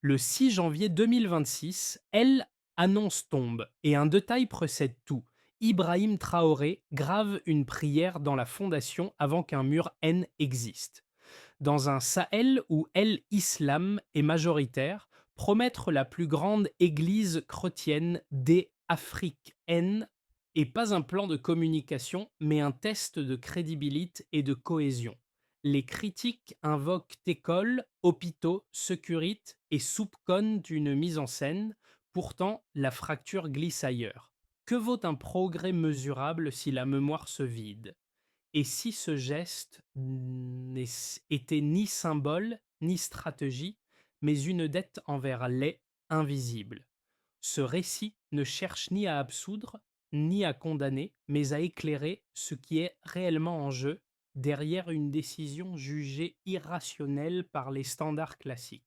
Le 6 janvier 2026, Elle annonce tombe et un détail précède tout. Ibrahim Traoré grave une prière dans la fondation avant qu'un mur N existe. Dans un Sahel où El Islam est majoritaire, promettre la plus grande église chrétienne des Afriques N est pas un plan de communication, mais un test de crédibilité et de cohésion. Les critiques invoquent écoles, hôpitaux, sécurité et soupçonnent une mise en scène. Pourtant, la fracture glisse ailleurs. Que vaut un progrès mesurable si la mémoire se vide? Et si ce geste était ni symbole, ni stratégie, mais une dette envers les invisibles? Ce récit ne cherche ni à absoudre, ni à condamner, mais à éclairer ce qui est réellement en jeu derrière une décision jugée irrationnelle par les standards classiques.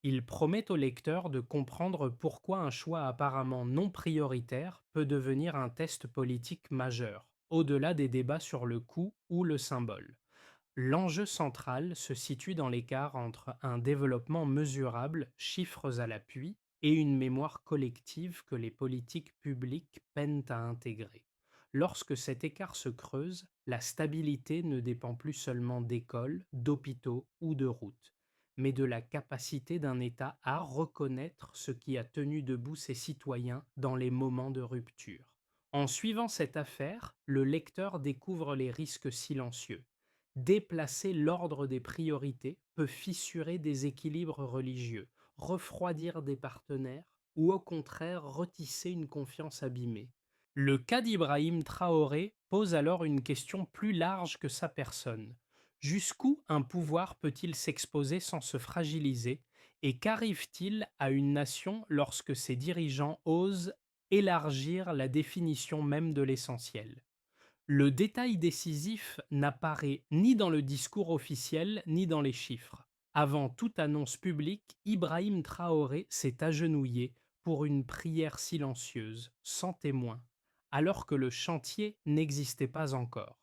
Il promet au lecteur de comprendre pourquoi un choix apparemment non prioritaire peut devenir un test politique majeur, au-delà des débats sur le coût ou le symbole. L'enjeu central se situe dans l'écart entre un développement mesurable, chiffres à l'appui, et une mémoire collective que les politiques publiques peinent à intégrer. Lorsque cet écart se creuse, la stabilité ne dépend plus seulement d'écoles, d'hôpitaux ou de routes, mais de la capacité d'un État à reconnaître ce qui a tenu debout ses citoyens dans les moments de rupture. En suivant cette affaire, le lecteur découvre les risques silencieux. Déplacer l'ordre des priorités peut fissurer des équilibres religieux, refroidir des partenaires ou au contraire retisser une confiance abîmée. Le cas d'Ibrahim Traoré pose alors une question plus large que sa personne. Jusqu'où un pouvoir peut-il s'exposer sans se fragiliser, et qu'arrive-t-il à une nation lorsque ses dirigeants osent élargir la définition même de l'essentiel? Le détail décisif n'apparaît ni dans le discours officiel ni dans les chiffres. Avant toute annonce publique, Ibrahim Traoré s'est agenouillé pour une prière silencieuse, sans témoin, alors que le chantier n'existait pas encore.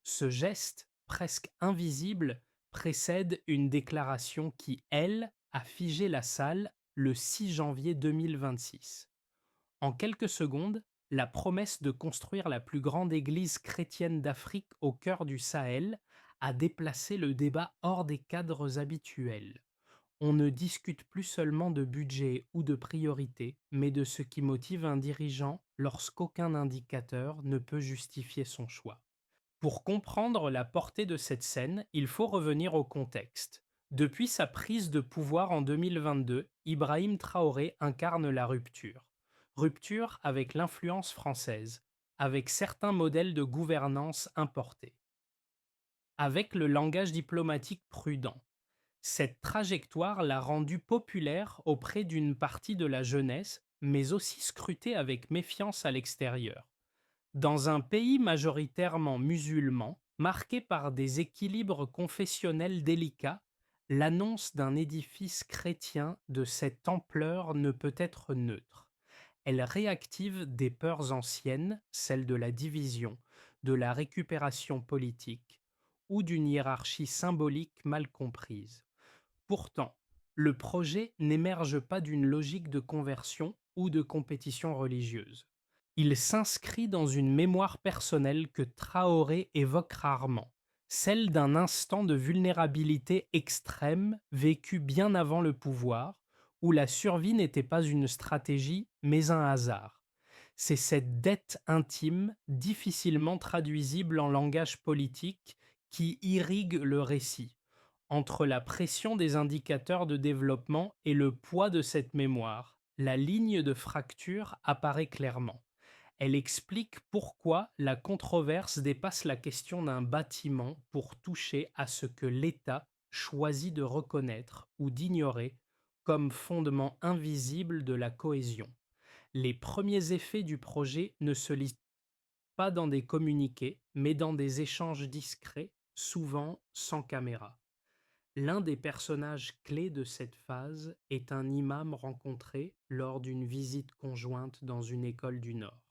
Ce geste, presque invisible, précède une déclaration qui, elle, a figé la salle le 6 janvier 2026. En quelques secondes, la promesse de construire la plus grande église chrétienne d'Afrique au cœur du Sahel a déplacé le débat hors des cadres habituels. On ne discute plus seulement de budget ou de priorité, mais de ce qui motive un dirigeant lorsqu'aucun indicateur ne peut justifier son choix. Pour comprendre la portée de cette scène, il faut revenir au contexte. Depuis sa prise de pouvoir en 2022, Ibrahim Traoré incarne la rupture. Rupture avec l'influence française, avec certains modèles de gouvernance importés, avec le langage diplomatique prudent. Cette trajectoire l'a rendu populaire auprès d'une partie de la jeunesse, mais aussi scrutée avec méfiance à l'extérieur. Dans un pays majoritairement musulman, marqué par des équilibres confessionnels délicats, l'annonce d'un édifice chrétien de cette ampleur ne peut être neutre. Elle réactive des peurs anciennes, celles de la division, de la récupération politique ou d'une hiérarchie symbolique mal comprise. Pourtant, le projet n'émerge pas d'une logique de conversion ou de compétition religieuse. Il s'inscrit dans une mémoire personnelle que Traoré évoque rarement, celle d'un instant de vulnérabilité extrême vécu bien avant le pouvoir, où la survie n'était pas une stratégie mais un hasard. C'est cette dette intime, difficilement traduisible en langage politique, qui irrigue le récit. Entre la pression des indicateurs de développement et le poids de cette mémoire, la ligne de fracture apparaît clairement. Elle explique pourquoi la controverse dépasse la question d'un bâtiment pour toucher à ce que l'État choisit de reconnaître ou d'ignorer comme fondement invisible de la cohésion. Les premiers effets du projet ne se lisent pas dans des communiqués, mais dans des échanges discrets, souvent sans caméra. L'un des personnages clés de cette phase est un imam rencontré lors d'une visite conjointe dans une école du Nord.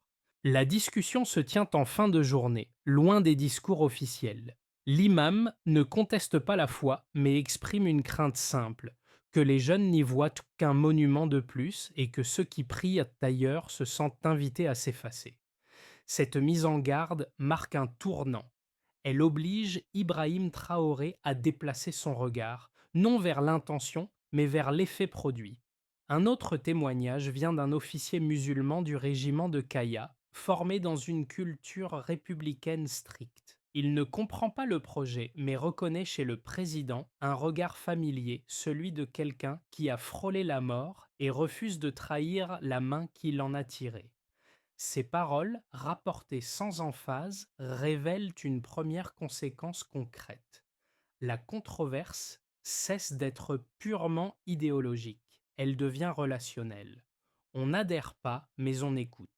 La discussion se tient en fin de journée, loin des discours officiels. L'imam ne conteste pas la foi, mais exprime une crainte simple. que les jeunes n'y voient qu'un monument de plus et que ceux qui prient ailleurs se sentent invités à s'effacer. Cette mise en garde marque un tournant. Elle oblige Ibrahim Traoré à déplacer son regard, non vers l'intention, mais vers l'effet produit. Un autre témoignage vient d'un officier musulman du régiment de Kaya, formé dans une culture républicaine stricte. Il ne comprend pas le projet, mais reconnaît chez le président un regard familier, celui de quelqu'un qui a frôlé la mort et refuse de trahir la main qui l'en a tiré. Ces paroles, rapportées sans emphase, révèlent une première conséquence concrète. La controverse cesse d'être purement idéologique, elle devient relationnelle. On n'adhère pas, mais on écoute.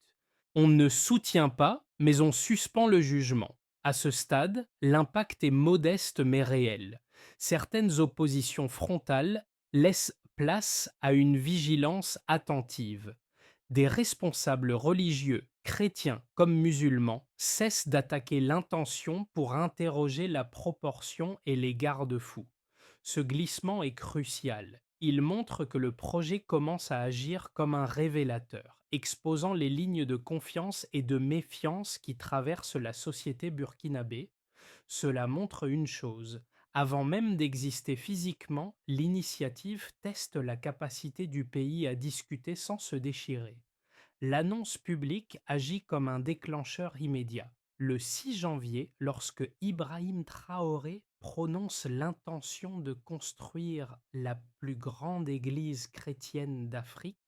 On ne soutient pas, mais on suspend le jugement. À ce stade, l'impact est modeste mais réel. Certaines oppositions frontales laissent place à une vigilance attentive. Des responsables religieux, chrétiens comme musulmans, cessent d'attaquer l'intention pour interroger la proportion et les garde-fous. Ce glissement est crucial. Il montre que le projet commence à agir comme un révélateur, exposant les lignes de confiance et de méfiance qui traversent la société burkinabé. Cela montre une chose: avant même d'exister physiquement, l'initiative teste la capacité du pays à discuter sans se déchirer. L'annonce publique agit comme un déclencheur immédiat. Le 6 janvier, lorsque Ibrahim Traoré prononce l'intention de construire la plus grande église chrétienne d'Afrique,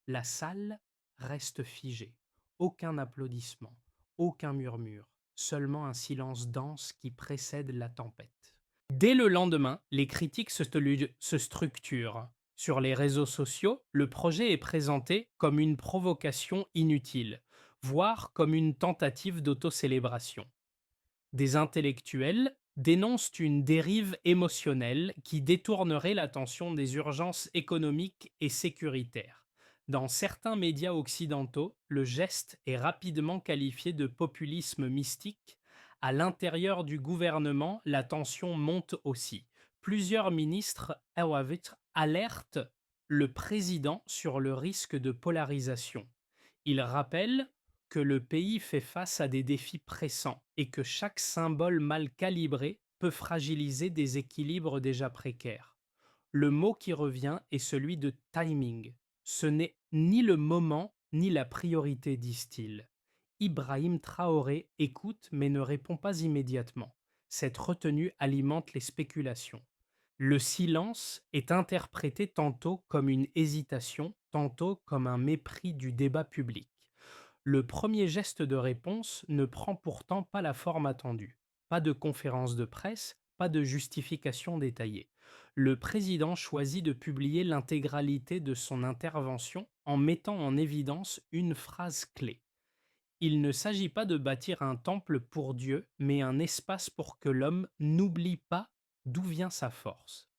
la salle reste figée. Aucun applaudissement, aucun murmure, seulement un silence dense qui précède la tempête. Dès le lendemain, les critiques se structurent. Sur les réseaux sociaux, le projet est présenté comme une provocation inutile, voire comme une tentative d'autocélébration. Des intellectuels dénoncent une dérive émotionnelle qui détournerait l'attention des urgences économiques et sécuritaires. Dans certains médias occidentaux, le geste est rapidement qualifié de populisme mystique. À l'intérieur du gouvernement, la tension monte aussi. Plusieurs ministres alertent le président sur le risque de polarisation. Ils rappellent que le pays fait face à des défis pressants et que chaque symbole mal calibré peut fragiliser des équilibres déjà précaires. Le mot qui revient est celui de timing. Ce n'est ni le moment ni la priorité, disent-ils. Ibrahim Traoré écoute mais ne répond pas immédiatement. Cette retenue alimente les spéculations. Le silence est interprété tantôt comme une hésitation, tantôt comme un mépris du débat public. Le premier geste de réponse ne prend pourtant pas la forme attendue. Pas de conférence de presse, pas de justification détaillée. Le président choisit de publier l'intégralité de son intervention en mettant en évidence une phrase clé. Il ne s'agit pas de bâtir un temple pour Dieu, mais un espace pour que l'homme n'oublie pas d'où vient sa force.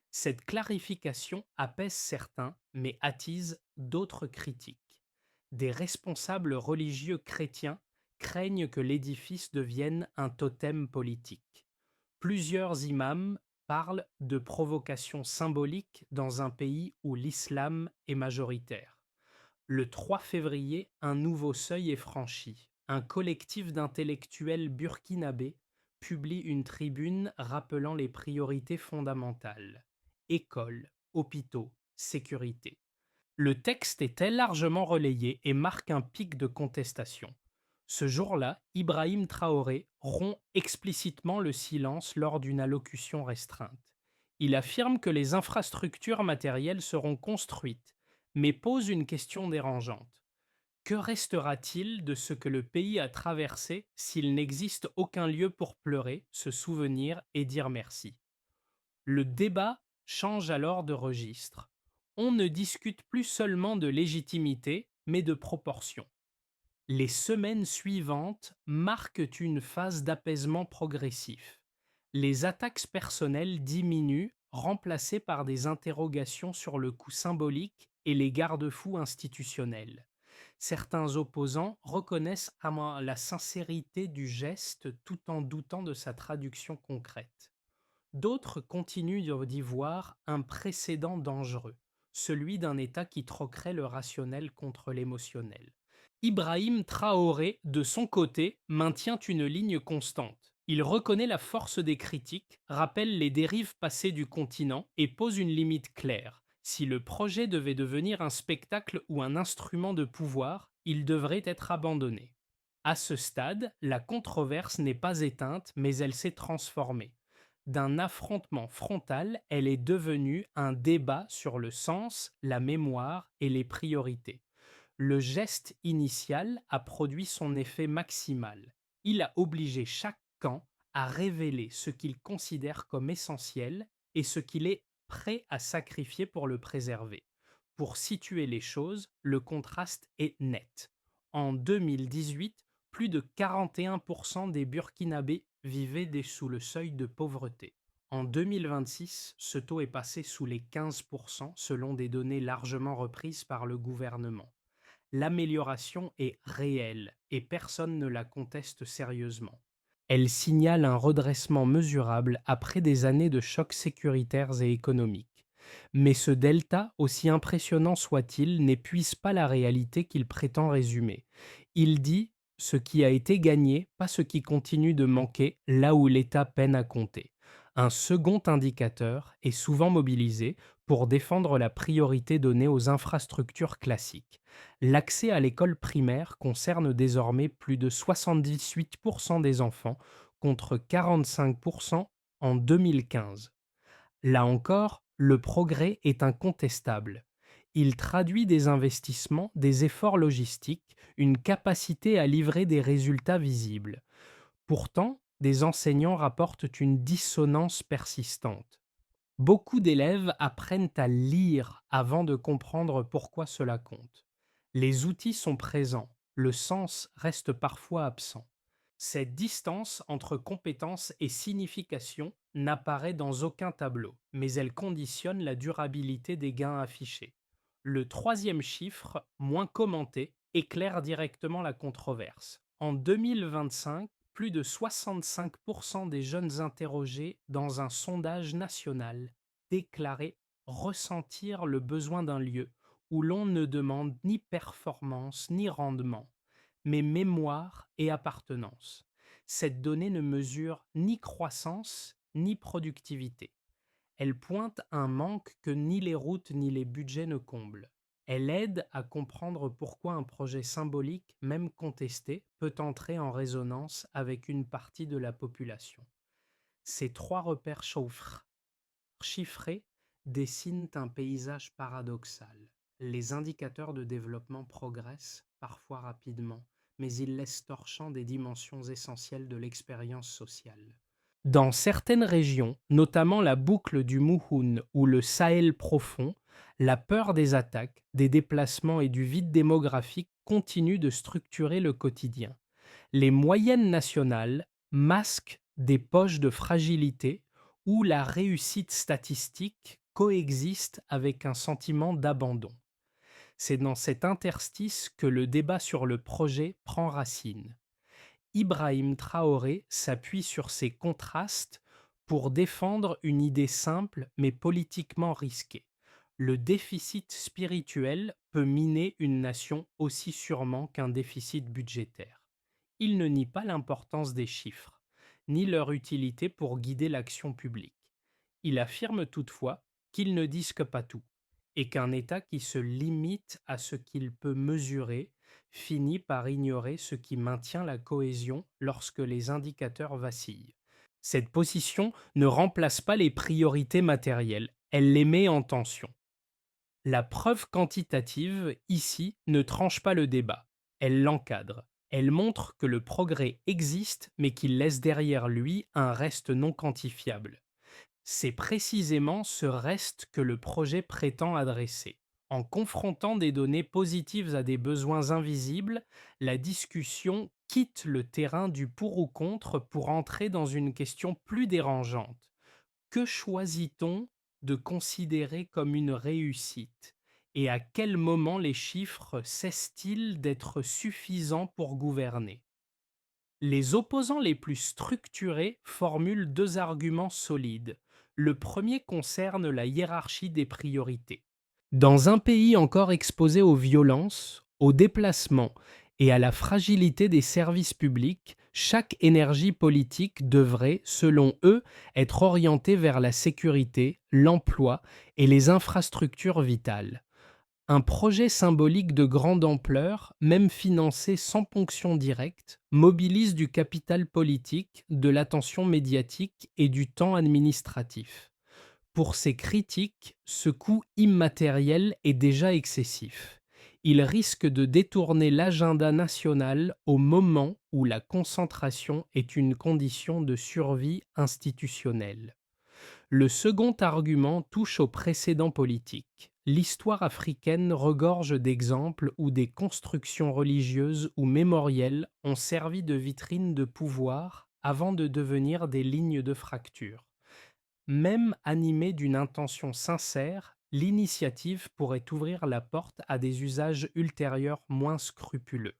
Cette clarification apaise certains, mais attise d'autres critiques. Des responsables religieux chrétiens craignent que l'édifice devienne un totem politique. Plusieurs imams parlent de provocation symbolique dans un pays où l'islam est majoritaire. Le 3 février, un nouveau seuil est franchi. Un collectif d'intellectuels burkinabés publie une tribune rappelant les priorités fondamentales: écoles, hôpitaux, sécurité. Le texte est très largement relayé et marque un pic de contestation. Ce jour-là, Ibrahim Traoré rompt explicitement le silence lors d'une allocution restreinte. Il affirme que les infrastructures matérielles seront construites, mais pose une question dérangeante. Que restera-t-il de ce que le pays a traversé s'il n'existe aucun lieu pour pleurer, se souvenir et dire merci? Le débat change alors de registre. On ne discute plus seulement de légitimité, mais de proportion. Les semaines suivantes marquent une phase d'apaisement progressif. Les attaques personnelles diminuent, remplacées par des interrogations sur le coût symbolique et les garde-fous institutionnels. Certains opposants reconnaissent la sincérité du geste tout en doutant de sa traduction concrète. D'autres continuent d'y voir un précédent dangereux, celui d'un État qui troquerait le rationnel contre l'émotionnel. Ibrahim Traoré, de son côté, maintient une ligne constante. Il reconnaît la force des critiques, rappelle les dérives passées du continent et pose une limite claire. Si le projet devait devenir un spectacle ou un instrument de pouvoir, il devrait être abandonné. À ce stade, la controverse n'est pas éteinte, mais elle s'est transformée. D'un affrontement frontal, elle est devenue un débat sur le sens, la mémoire et les priorités. Le geste initial a produit son effet maximal. Il a obligé chaque camp à révéler ce qu'il considère comme essentiel et ce qu'il est prêt à sacrifier pour le préserver. Pour situer les choses, le contraste est net. En 2018, plus de 41% des Burkinabés vivaient sous le seuil de pauvreté. En 2026, ce taux est passé sous les 15% selon des données largement reprises par le gouvernement. L'amélioration est réelle et personne ne la conteste sérieusement. Elle signale un redressement mesurable après des années de chocs sécuritaires et économiques. Mais ce delta, aussi impressionnant soit-il, n'épuise pas la réalité qu'il prétend résumer. Il dit ce qui a été gagné, pas ce qui continue de manquer là où l'État peine à compter. Un second indicateur est souvent mobilisé pour défendre la priorité donnée aux infrastructures classiques. L'accès à l'école primaire concerne désormais plus de 78% des enfants contre 45% en 2015. Là encore, le progrès est incontestable. Il traduit des investissements, des efforts logistiques, une capacité à livrer des résultats visibles. Pourtant, des enseignants rapportent une dissonance persistante. Beaucoup d'élèves apprennent à lire avant de comprendre pourquoi cela compte. Les outils sont présents, le sens reste parfois absent. Cette distance entre compétence et signification n'apparaît dans aucun tableau, mais elle conditionne la durabilité des gains affichés. Le troisième chiffre, moins commenté, éclaire directement la controverse. En 2025, plus de 65% des jeunes interrogés dans un sondage national déclaraient ressentir le besoin d'un lieu où l'on ne demande ni performance ni rendement, mais mémoire et appartenance. Cette donnée ne mesure ni croissance ni productivité. Elle pointe un manque que ni les routes ni les budgets ne comblent. Elle aide à comprendre pourquoi un projet symbolique, même contesté, peut entrer en résonance avec une partie de la population. Ces trois repères chiffrés dessinent un paysage paradoxal. Les indicateurs de développement progressent, parfois rapidement, mais ils laissent torchant des dimensions essentielles de l'expérience sociale. Dans certaines régions, notamment la boucle du Mouhoun ou le Sahel profond, la peur des attaques, des déplacements et du vide démographique continue de structurer le quotidien. Les moyennes nationales masquent des poches de fragilité où la réussite statistique coexiste avec un sentiment d'abandon. C'est dans cet interstice que le débat sur le projet prend racine. Ibrahim Traoré s'appuie sur ces contrastes pour défendre une idée simple mais politiquement risquée. Le déficit spirituel peut miner une nation aussi sûrement qu'un déficit budgétaire. Il ne nie pas l'importance des chiffres, ni leur utilité pour guider l'action publique. Il affirme toutefois qu'ils ne disent pas tout, et qu'un État qui se limite à ce qu'il peut mesurer finit par ignorer ce qui maintient la cohésion lorsque les indicateurs vacillent. Cette position ne remplace pas les priorités matérielles, elle les met en tension. La preuve quantitative, ici, ne tranche pas le débat, elle l'encadre. Elle montre que le progrès existe, mais qu'il laisse derrière lui un reste non quantifiable. C'est précisément ce reste que le projet prétend adresser. En confrontant des données positives à des besoins invisibles, la discussion quitte le terrain du pour ou contre pour entrer dans une question plus dérangeante. Que choisit-on de considérer comme une réussite? Et à quel moment les chiffres cessent-ils d'être suffisants pour gouverner? Les opposants les plus structurés formulent deux arguments solides. Le premier concerne la hiérarchie des priorités. Dans un pays encore exposé aux violences, aux déplacements et à la fragilité des services publics, chaque énergie politique devrait, selon eux, être orientée vers la sécurité, l'emploi et les infrastructures vitales. Un projet symbolique de grande ampleur, même financé sans ponction directe, mobilise du capital politique, de l'attention médiatique et du temps administratif. Pour ces critiques, ce coût immatériel est déjà excessif. Il risque de détourner l'agenda national au moment où la concentration est une condition de survie institutionnelle. Le second argument touche au précédent politique. L'histoire africaine regorge d'exemples où des constructions religieuses ou mémorielles ont servi de vitrine de pouvoir avant de devenir des lignes de fracture. Même animée d'une intention sincère, l'initiative pourrait ouvrir la porte à des usages ultérieurs moins scrupuleux.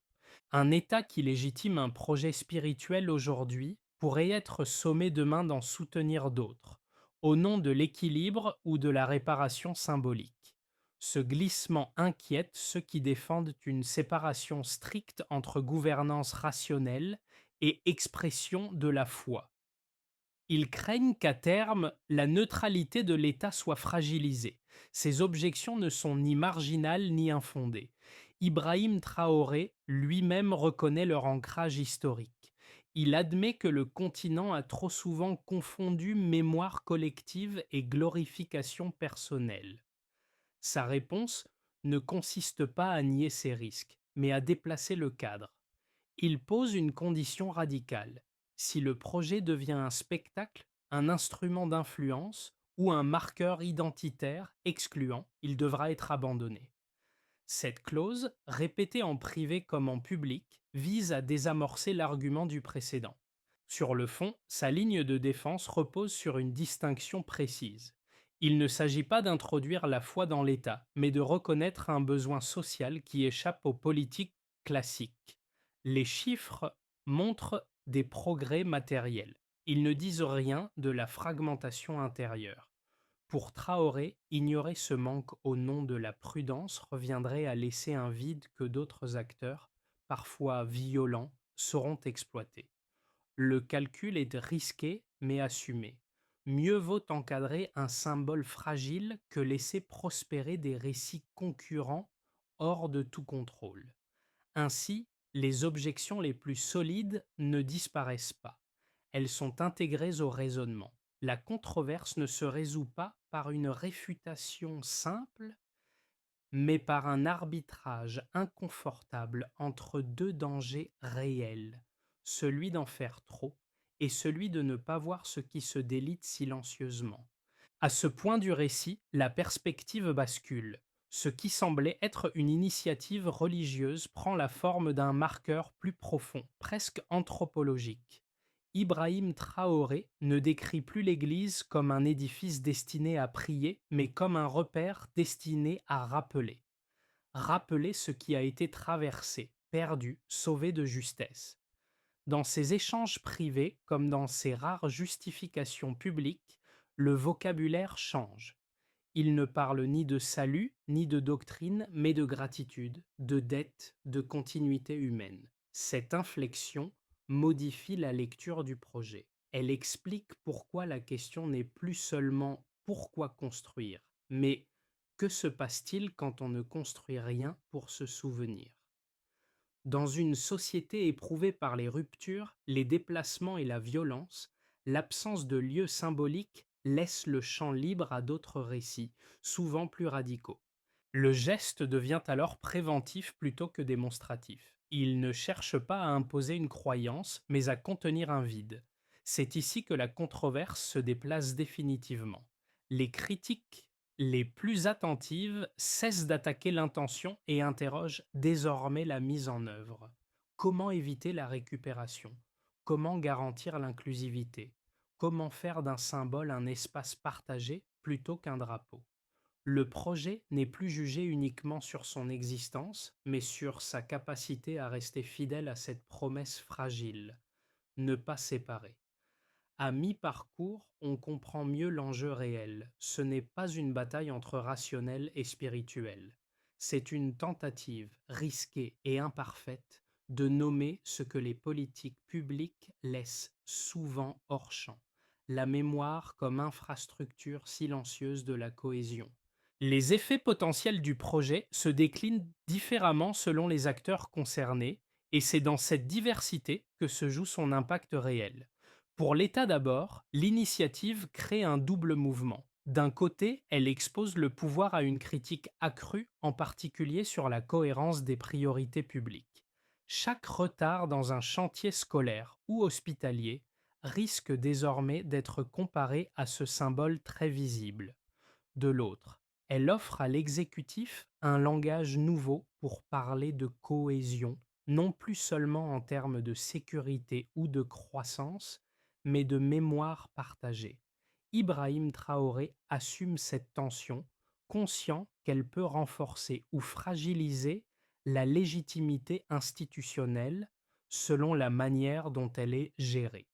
Un État qui légitime un projet spirituel aujourd'hui pourrait être sommé demain d'en soutenir d'autres, au nom de l'équilibre ou de la réparation symbolique. Ce glissement inquiète ceux qui défendent une séparation stricte entre gouvernance rationnelle et expression de la foi. Ils craignent qu'à terme, la neutralité de l'État soit fragilisée. Ces objections ne sont ni marginales ni infondées. Ibrahim Traoré lui-même reconnaît leur ancrage historique. Il admet que le continent a trop souvent confondu mémoire collective et glorification personnelle. Sa réponse ne consiste pas à nier ces risques, mais à déplacer le cadre. Il pose une condition radicale. Si le projet devient un spectacle, un instrument d'influence ou un marqueur identitaire excluant, il devra être abandonné. Cette clause, répétée en privé comme en public, vise à désamorcer l'argument du précédent. Sur le fond, sa ligne de défense repose sur une distinction précise. Il ne s'agit pas d'introduire la foi dans l'État, mais de reconnaître un besoin social qui échappe aux politiques classiques. Les chiffres montrent des progrès matériels. Ils ne disent rien de la fragmentation intérieure. Pour Traoré, ignorer ce manque au nom de la prudence reviendrait à laisser un vide que d'autres acteurs, parfois violents, sauront exploiter. Le calcul est risqué mais assumé. Mieux vaut encadrer un symbole fragile que laisser prospérer des récits concurrents hors de tout contrôle. Ainsi, les objections les plus solides ne disparaissent pas. Elles sont intégrées au raisonnement. La controverse ne se résout pas par une réfutation simple, mais par un arbitrage inconfortable entre deux dangers réels, celui d'en faire trop et celui de ne pas voir ce qui se délite silencieusement. À ce point du récit, la perspective bascule. Ce qui semblait être une initiative religieuse prend la forme d'un marqueur plus profond, presque anthropologique. Ibrahim Traoré ne décrit plus l'Église comme un édifice destiné à prier, mais comme un repère destiné à rappeler. Rappeler ce qui a été traversé, perdu, sauvé de justesse. Dans ses échanges privés, comme dans ses rares justifications publiques, le vocabulaire change. Il ne parle ni de salut, ni de doctrine, mais de gratitude, de dette, de continuité humaine. Cette inflexion modifie la lecture du projet. Elle explique pourquoi la question n'est plus seulement pourquoi construire, mais que se passe-t-il quand on ne construit rien pour se souvenir. Dans une société éprouvée par les ruptures, les déplacements et la violence, l'absence de lieux symboliques laisse le champ libre à d'autres récits, souvent plus radicaux. Le geste devient alors préventif plutôt que démonstratif. Il ne cherche pas à imposer une croyance, mais à contenir un vide. C'est ici que la controverse se déplace définitivement. Les critiques les plus attentives cessent d'attaquer l'intention et interrogent désormais la mise en œuvre. Comment éviter la récupération? Comment garantir l'inclusivité? Comment faire d'un symbole un espace partagé plutôt qu'un drapeau? Le projet n'est plus jugé uniquement sur son existence, mais sur sa capacité à rester fidèle à cette promesse fragile. ne pas séparer. À mi-parcours, on comprend mieux l'enjeu réel. Ce n'est pas une bataille entre rationnel et spirituel. C'est une tentative risquée et imparfaite de nommer ce que les politiques publiques laissent souvent hors champ, la mémoire comme infrastructure silencieuse de la cohésion. Les effets potentiels du projet se déclinent différemment selon les acteurs concernés, et c'est dans cette diversité que se joue son impact réel. Pour l'État d'abord, l'initiative crée un double mouvement. D'un côté, elle expose le pouvoir à une critique accrue, en particulier sur la cohérence des priorités publiques. Chaque retard dans un chantier scolaire ou hospitalier risque désormais d'être comparé à ce symbole très visible. De l'autre, elle offre à l'exécutif un langage nouveau pour parler de cohésion, non plus seulement en termes de sécurité ou de croissance, mais de mémoire partagée. Ibrahim Traoré assume cette tension, conscient qu'elle peut renforcer ou fragiliser la légitimité institutionnelle selon la manière dont elle est gérée.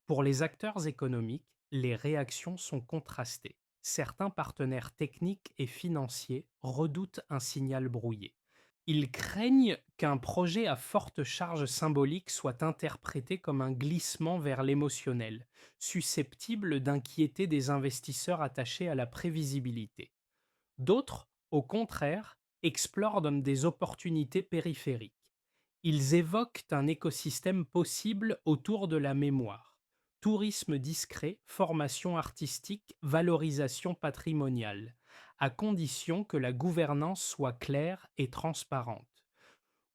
Pour les acteurs économiques, les réactions sont contrastées. Certains partenaires techniques et financiers redoutent un signal brouillé. Ils craignent qu'un projet à forte charge symbolique soit interprété comme un glissement vers l'émotionnel, susceptible d'inquiéter des investisseurs attachés à la prévisibilité. D'autres, au contraire, explorent comme des opportunités périphériques. Ils évoquent un écosystème possible autour de la mémoire. Tourisme discret, formation artistique, valorisation patrimoniale, à condition que la gouvernance soit claire et transparente.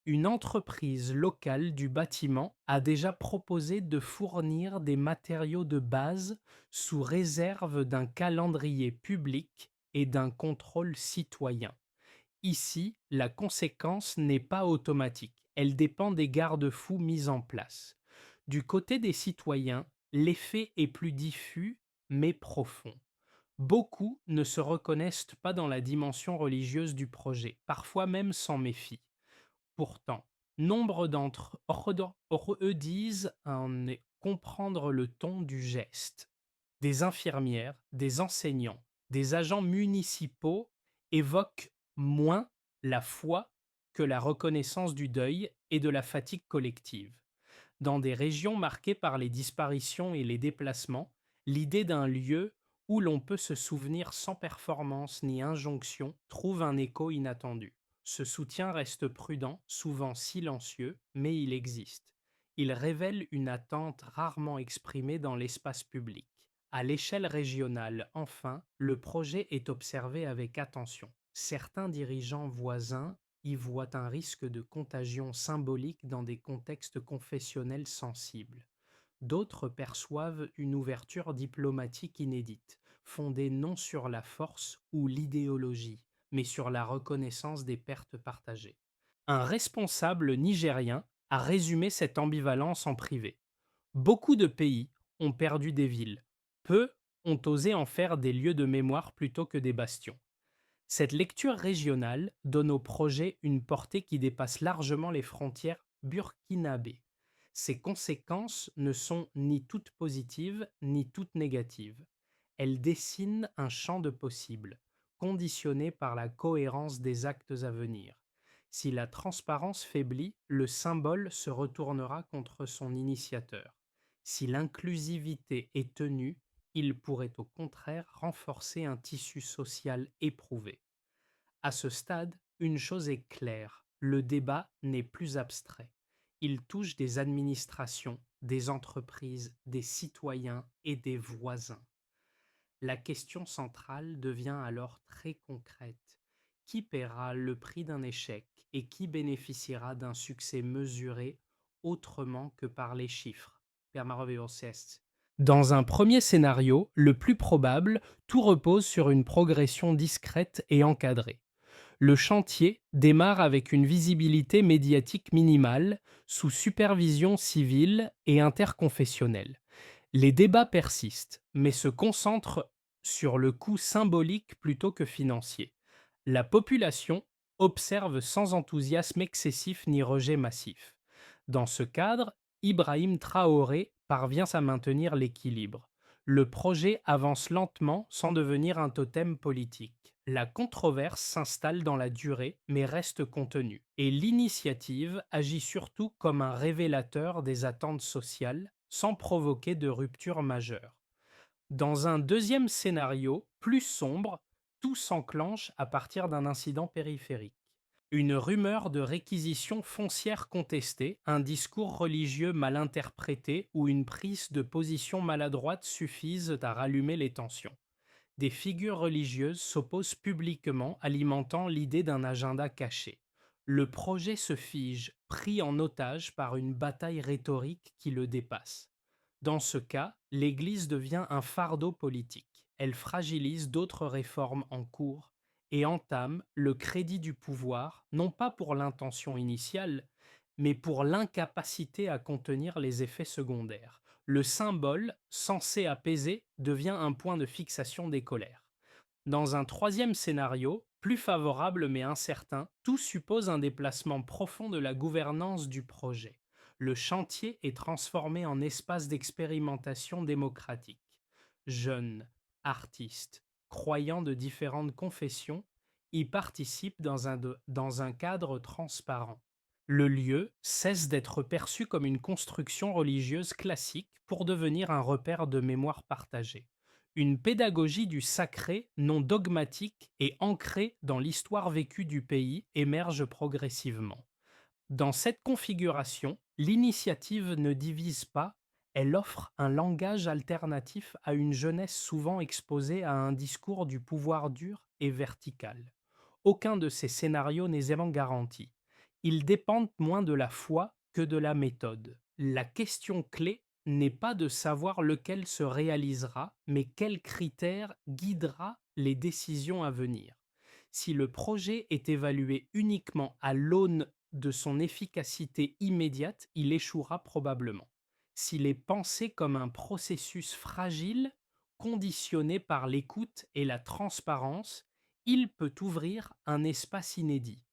Une entreprise locale du bâtiment a déjà proposé de fournir des matériaux de base sous réserve d'un calendrier public et d'un contrôle citoyen. Ici, la conséquence n'est pas automatique, elle dépend des garde-fous mis en place. Du côté des citoyens, l'effet est plus diffus mais profond. Beaucoup ne se reconnaissent pas dans la dimension religieuse du projet, parfois même s'en méfient. Pourtant, nombre d'entre eux disent en comprendre le ton du geste. Des infirmières, des enseignants, des agents municipaux évoquent moins la foi que la reconnaissance du deuil et de la fatigue collective. Dans des régions marquées par les disparitions et les déplacements, l'idée d'un lieu où l'on peut se souvenir sans performance ni injonction trouve un écho inattendu. Ce soutien reste prudent, souvent silencieux, mais il existe. Il révèle une attente rarement exprimée dans l'espace public. À l'échelle régionale, enfin, le projet est observé avec attention. Certains dirigeants voisins y voient un risque de contagion symbolique dans des contextes confessionnels sensibles. D'autres perçoivent une ouverture diplomatique inédite, fondée non sur la force ou l'idéologie, mais sur la reconnaissance des pertes partagées. Un responsable nigérien a résumé cette ambivalence en privé. Beaucoup de pays ont perdu des villes. Peu ont osé en faire des lieux de mémoire plutôt que des bastions. Cette lecture régionale donne au projet une portée qui dépasse largement les frontières burkinabées. Ses conséquences ne sont ni toutes positives ni toutes négatives. Elles dessinent un champ de possibles, conditionné par la cohérence des actes à venir. Si la transparence faiblit, le symbole se retournera contre son initiateur. Si l'inclusivité est tenue, il pourrait au contraire renforcer un tissu social éprouvé. À ce stade, une chose est claire, le débat n'est plus abstrait. Il touche des administrations, des entreprises, des citoyens et des voisins. La question centrale devient alors très concrète. Qui paiera le prix d'un échec et qui bénéficiera d'un succès mesuré autrement que par les chiffres? Dans un premier scénario, le plus probable, tout repose sur une progression discrète et encadrée. Le chantier démarre avec une visibilité médiatique minimale, sous supervision civile et interconfessionnelle. Les débats persistent, mais se concentrent sur le coût symbolique plutôt que financier. La population observe sans enthousiasme excessif ni rejet massif. Dans ce cadre, Ibrahim Traoré parvient à maintenir l'équilibre. Le projet avance lentement sans devenir un totem politique. La controverse s'installe dans la durée mais reste contenue. Et l'initiative agit surtout comme un révélateur des attentes sociales sans provoquer de rupture majeure. Dans un deuxième scénario, plus sombre, tout s'enclenche à partir d'un incident périphérique. Une rumeur de réquisition foncière contestée, un discours religieux mal interprété ou une prise de position maladroite suffisent à rallumer les tensions. Des figures religieuses s'opposent publiquement, alimentant l'idée d'un agenda caché. Le projet se fige, pris en otage par une bataille rhétorique qui le dépasse. Dans ce cas, l'Église devient un fardeau politique. Elle fragilise d'autres réformes en cours et entame le crédit du pouvoir, non pas pour l'intention initiale, mais pour l'incapacité à contenir les effets secondaires. Le symbole, censé apaiser, devient un point de fixation des colères. Dans un troisième scénario, plus favorable mais incertain, tout suppose un déplacement profond de la gouvernance du projet. Le chantier est transformé en espace d'expérimentation démocratique. Jeunes, artistes, croyants de différentes confessions y participent dans un cadre transparent. Le lieu cesse d'être perçu comme une construction religieuse classique pour devenir un repère de mémoire partagée. Une pédagogie du sacré non dogmatique et ancrée dans l'histoire vécue du pays émerge progressivement. Dans cette configuration, l'initiative ne divise pas, elle offre un langage alternatif à une jeunesse souvent exposée à un discours du pouvoir dur et vertical. Aucun de ces scénarios n'est aisément garanti. Ils dépendent moins de la foi que de la méthode. La question clé n'est pas de savoir lequel se réalisera, mais quel critère guidera les décisions à venir. Si le projet est évalué uniquement à l'aune de son efficacité immédiate, il échouera probablement. S'il est pensé comme un processus fragile, conditionné par l'écoute et la transparence, il peut ouvrir un espace inédit.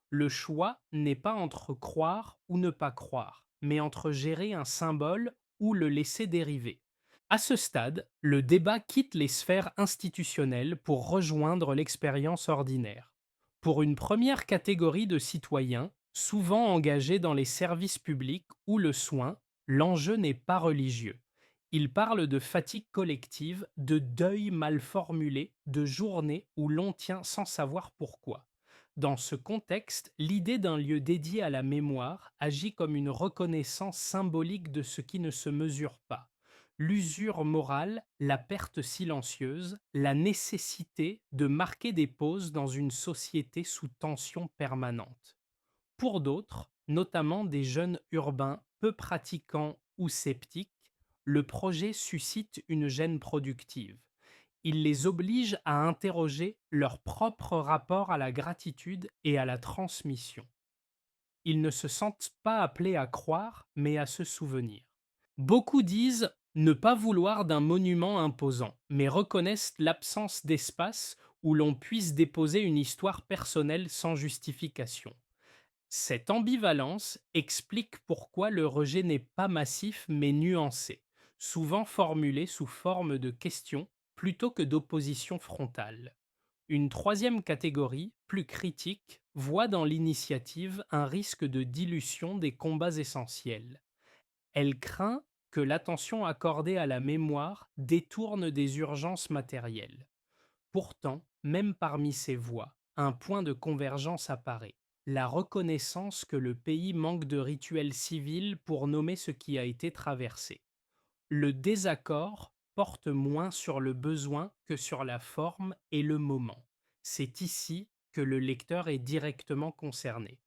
Le choix n'est pas entre croire ou ne pas croire, mais entre gérer un symbole ou le laisser dériver. À ce stade, le débat quitte les sphères institutionnelles pour rejoindre l'expérience ordinaire. Pour une première catégorie de citoyens, souvent engagés dans les services publics ou le soin, l'enjeu n'est pas religieux. Il parle de fatigue collective, de deuil mal formulé, de journées où l'on tient sans savoir pourquoi. Dans ce contexte, l'idée d'un lieu dédié à la mémoire agit comme une reconnaissance symbolique de ce qui ne se mesure pas. L'usure morale, la perte silencieuse, la nécessité de marquer des pauses dans une société sous tension permanente. Pour d'autres, notamment des jeunes urbains peu pratiquants ou sceptiques, le projet suscite une gêne productive. Il les oblige à interroger leur propre rapport à la gratitude et à la transmission. Ils ne se sentent pas appelés à croire, mais à se souvenir. Beaucoup disent ne pas vouloir d'un monument imposant, mais reconnaissent l'absence d'espace où l'on puisse déposer une histoire personnelle sans justification. Cette ambivalence explique pourquoi le rejet n'est pas massif mais nuancé, souvent formulé sous forme de questions plutôt que d'opposition frontale. Une troisième catégorie, plus critique, voit dans l'initiative un risque de dilution des combats essentiels. Elle craint que l'attention accordée à la mémoire détourne des urgences matérielles. Pourtant, même parmi ces voix, un point de convergence apparaît: la reconnaissance que le pays manque de rituels civils pour nommer ce qui a été traversé. Le désaccord porte moins sur le besoin que sur la forme et le moment. C'est ici que le lecteur est directement concerné.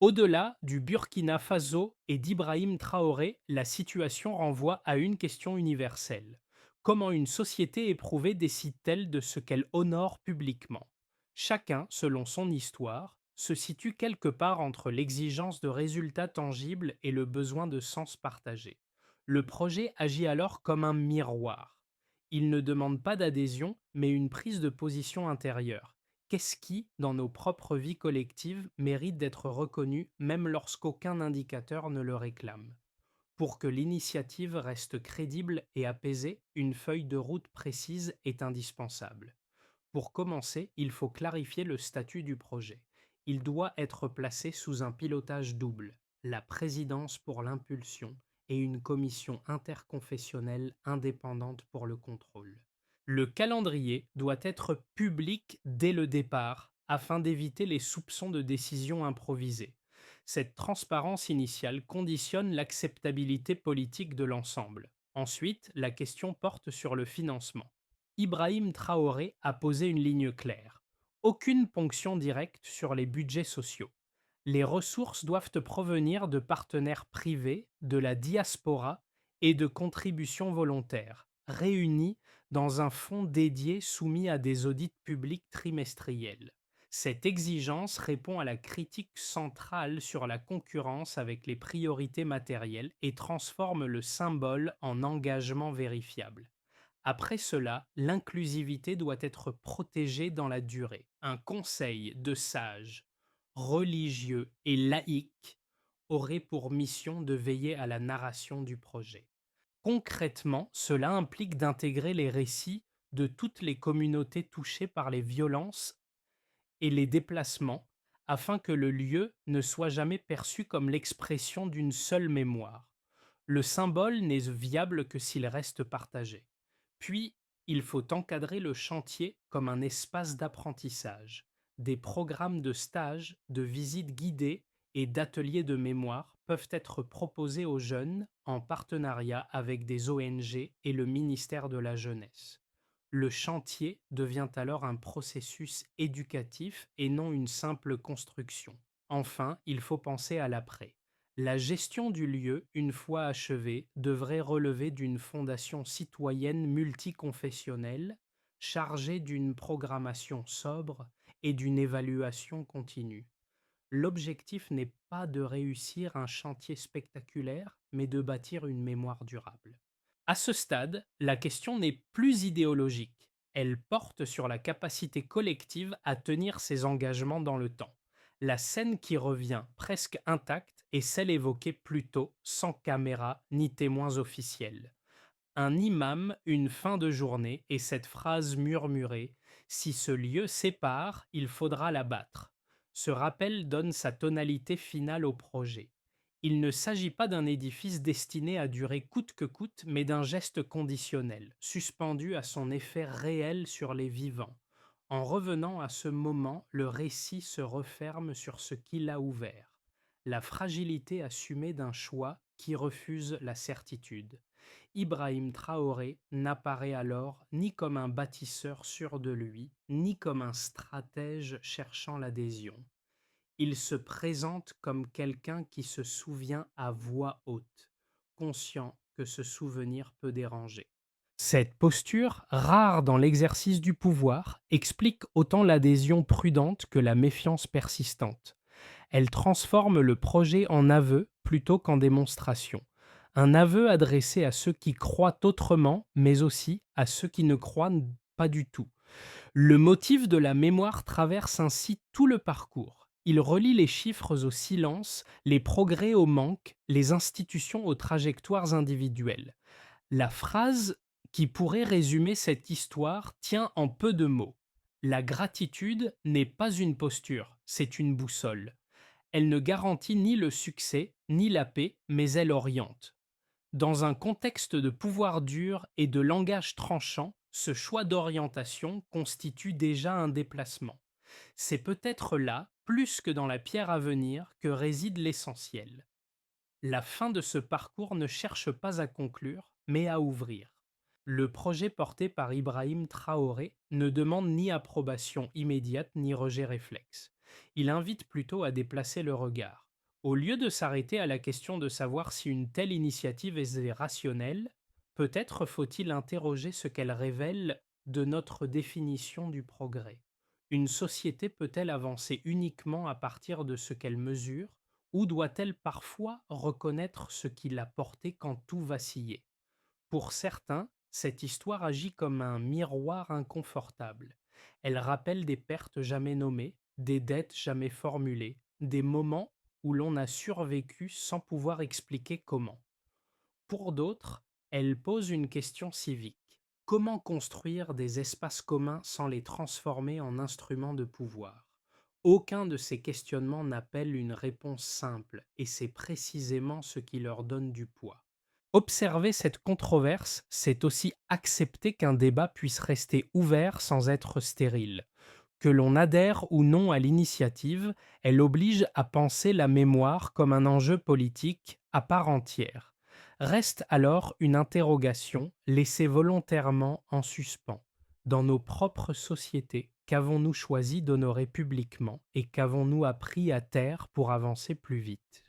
Au-delà du Burkina Faso et d'Ibrahim Traoré, la situation renvoie à une question universelle. Comment une société éprouvée décide-t-elle de ce qu'elle honore publiquement? Chacun, selon son histoire, se situe quelque part entre l'exigence de résultats tangibles et le besoin de sens partagé. Le projet agit alors comme un miroir. Il ne demande pas d'adhésion, mais une prise de position intérieure. Qu'est-ce qui, dans nos propres vies collectives, mérite d'être reconnu même lorsqu'aucun indicateur ne le réclame? Pour que l'initiative reste crédible et apaisée, une feuille de route précise est indispensable. Pour commencer, il faut clarifier le statut du projet. Il doit être placé sous un pilotage double, la présidence pour l'impulsion et une commission interconfessionnelle indépendante pour le contrôle. Le calendrier doit être public dès le départ afin d'éviter les soupçons de décision improvisée. Cette transparence initiale conditionne l'acceptabilité politique de l'ensemble. Ensuite, la question porte sur le financement. Ibrahim Traoré a posé une ligne claire. Aucune ponction directe sur les budgets sociaux. Les ressources doivent provenir de partenaires privés, de la diaspora et de contributions volontaires, réunies dans un fonds dédié soumis à des audits publics trimestriels. Cette exigence répond à la critique centrale sur la concurrence avec les priorités matérielles et transforme le symbole en engagement vérifiable. Après cela, l'inclusivité doit être protégée dans la durée. Un conseil de sages, religieux et laïcs aurait pour mission de veiller à la narration du projet. Concrètement, cela implique d'intégrer les récits de toutes les communautés touchées par les violences et les déplacements afin que le lieu ne soit jamais perçu comme l'expression d'une seule mémoire. Le symbole n'est viable que s'il reste partagé. Puis, il faut encadrer le chantier comme un espace d'apprentissage. Des programmes de stage, de visites guidées et d'ateliers de mémoire peuvent être proposés aux jeunes en partenariat avec des ONG et le ministère de la Jeunesse. Le chantier devient alors un processus éducatif et non une simple construction. Enfin, il faut penser à l'après. La gestion du lieu, une fois achevée, devrait relever d'une fondation citoyenne multiconfessionnelle, chargée d'une programmation sobre et d'une évaluation continue. L'objectif n'est pas de réussir un chantier spectaculaire, mais de bâtir une mémoire durable. À ce stade, la question n'est plus idéologique. Elle porte sur la capacité collective à tenir ses engagements dans le temps. La scène qui revient presque intacte est celle évoquée plus tôt, sans caméra ni témoins officiels. Un imam, une fin de journée, et cette phrase murmurée: si ce lieu sépare, il faudra l'abattre. Ce rappel donne sa tonalité finale au projet. Il ne s'agit pas d'un édifice destiné à durer coûte que coûte, mais d'un geste conditionnel, suspendu à son effet réel sur les vivants. En revenant à ce moment, le récit se referme sur ce qui l'a ouvert. La fragilité assumée d'un choix qui refuse la certitude. Ibrahim Traoré n'apparaît alors ni comme un bâtisseur sûr de lui, ni comme un stratège cherchant l'adhésion. Il se présente comme quelqu'un qui se souvient à voix haute, conscient que ce souvenir peut déranger. Cette posture, rare dans l'exercice du pouvoir, explique autant l'adhésion prudente que la méfiance persistante. Elle transforme le projet en aveu plutôt qu'en démonstration. Un aveu adressé à ceux qui croient autrement, mais aussi à ceux qui ne croient pas du tout. Le motif de la mémoire traverse ainsi tout le parcours. Il relie les chiffres au silence, les progrès au manque, les institutions aux trajectoires individuelles. La phrase qui pourrait résumer cette histoire tient en peu de mots. La gratitude n'est pas une posture, c'est une boussole. Elle ne garantit ni le succès, ni la paix, mais elle oriente. Dans un contexte de pouvoir dur et de langage tranchant, ce choix d'orientation constitue déjà un déplacement. C'est peut-être là, plus que dans la pierre à venir, que réside l'essentiel. La fin de ce parcours ne cherche pas à conclure, mais à ouvrir. Le projet porté par Ibrahim Traoré ne demande ni approbation immédiate ni rejet réflexe. Il invite plutôt à déplacer le regard. Au lieu de s'arrêter à la question de savoir si une telle initiative est rationnelle, peut-être faut-il interroger ce qu'elle révèle de notre définition du progrès. Une société peut-elle avancer uniquement à partir de ce qu'elle mesure, ou doit-elle parfois reconnaître ce qui l'a porté quand tout vacillait? Pour certains, cette histoire agit comme un miroir inconfortable. Elle rappelle des pertes jamais nommées, des dettes jamais formulées, des moments où l'on a survécu sans pouvoir expliquer comment. Pour d'autres, elle pose une question civique. Comment construire des espaces communs sans les transformer en instruments de pouvoir? Aucun de ces questionnements n'appelle une réponse simple, et c'est précisément ce qui leur donne du poids. Observer cette controverse, c'est aussi accepter qu'un débat puisse rester ouvert sans être stérile. Que l'on adhère ou non à l'initiative, elle oblige à penser la mémoire comme un enjeu politique à part entière. Reste alors une interrogation laissée volontairement en suspens. Dans nos propres sociétés, qu'avons-nous choisi d'honorer publiquement et qu'avons-nous appris à taire pour avancer plus vite?